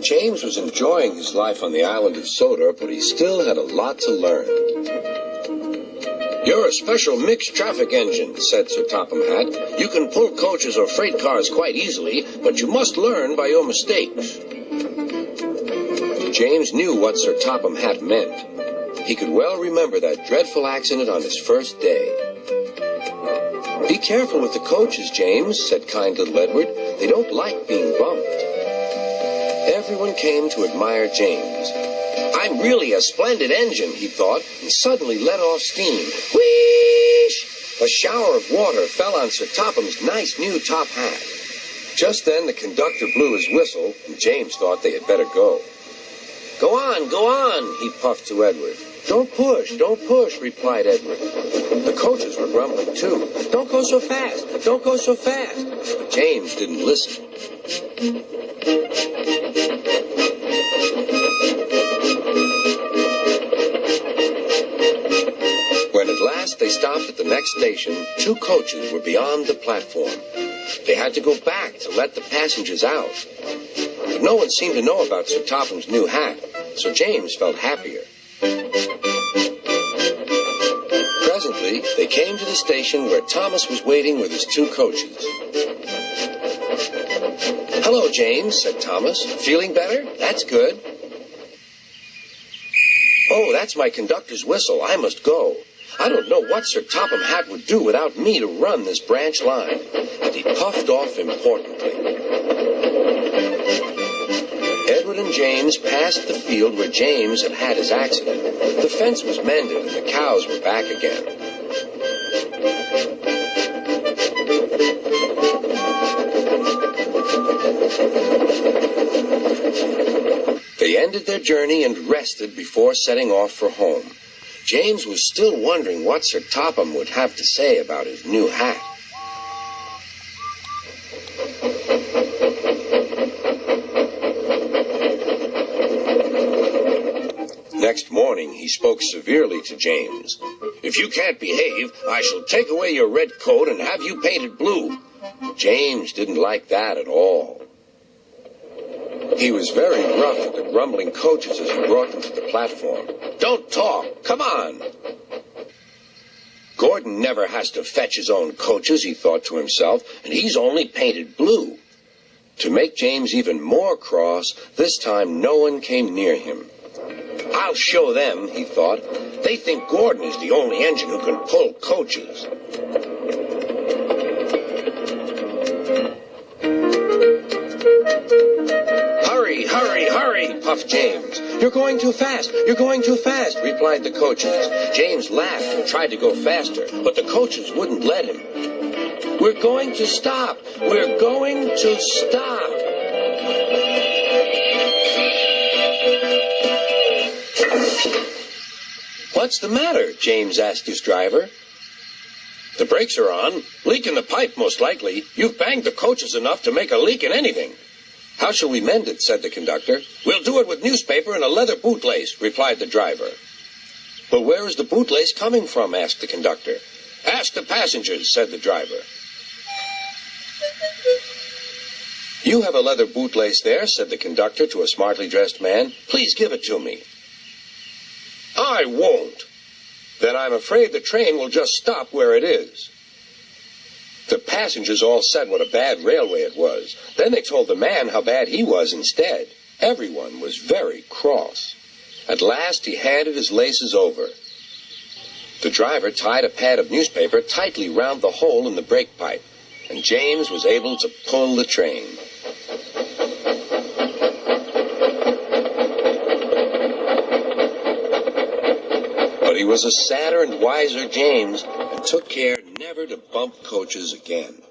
James was enjoying his life on the Island of Sodor, but he still had a lot to learn. "You're a special mixed traffic engine," said Sir Topham Hatt. "You can pull coaches or freight cars quite easily, but you must learn by your mistakes." James knew what Sir Topham Hatt meant. He could well remember that dreadful accident on his first day. "Be careful with the coaches, James," said kind little Edward. "They don't like being bumped." Everyone came to admire James. "I'm really a splendid engine," he thought, and suddenly let off steam. Whoosh! A shower of water fell on Sir Topham's nice new top hat. Just then the conductor blew his whistle, and James thought they had better go. Go on, he puffed to Edward. Don't push, replied Edward. The coaches were grumbling too. Don't go so fast, don't go so fast. But James didn't listen. When at last they stopped at the next station, 2 coaches were beyond the platform. They had to go back to let the passengers out. But no one seemed to know about Sir Topham's new hat, so James felt happier. Presently, they came to the station where Thomas was waiting with his 2 coaches. "Hello, James," said Thomas. "Feeling better? That's good." "Oh, that's my conductor's whistle. I must go. I don't know what Sir Topham Hatt would do without me to run this branch line." And he puffed off importantly. Edward and James passed the field where James had had his accident. The fence was mended and the cows were back again. They ended their journey and rested before setting off for home. James was still wondering what Sir Topham would have to say about his new hat. Next morning, he spoke severely to James. "If you can't behave, I shall take away your red coat and have you painted blue." James didn't like that at all. He was very rough at the grumbling coaches as he brought them to the platform. "Don't talk. Come on." "Gordon never has to fetch his own coaches," he thought to himself, "and he's only painted blue." To make James even more cross, this time no one came near him. "I'll show them," he thought. "They think Gordon is the only engine who can pull coaches." Hurry, puffed James. You're going too fast, replied the coaches. James laughed and tried to go faster, but the coaches wouldn't let him. We're going to stop. What's the matter? James asked his driver. The brakes are on. Leak in the pipe, most likely. You've banged the coaches enough to make a leak in anything. How shall we mend it? Said the conductor. We'll do it with newspaper and a leather bootlace, replied the driver. But where is the bootlace coming from? Asked the conductor. Ask the passengers, said the driver. You have a leather bootlace there, said the conductor to a smartly dressed man. Please give it to me. I won't. Then I'm afraid the train will just stop where it is. The passengers all said what a bad railway it was. Then they told the man how bad he was instead. Everyone was very cross. At last he handed his laces over. The driver tied a pad of newspaper tightly round the hole in the brake pipe, and James was able to pull the train. But he was a sadder and wiser James, and took care never to bump coaches again.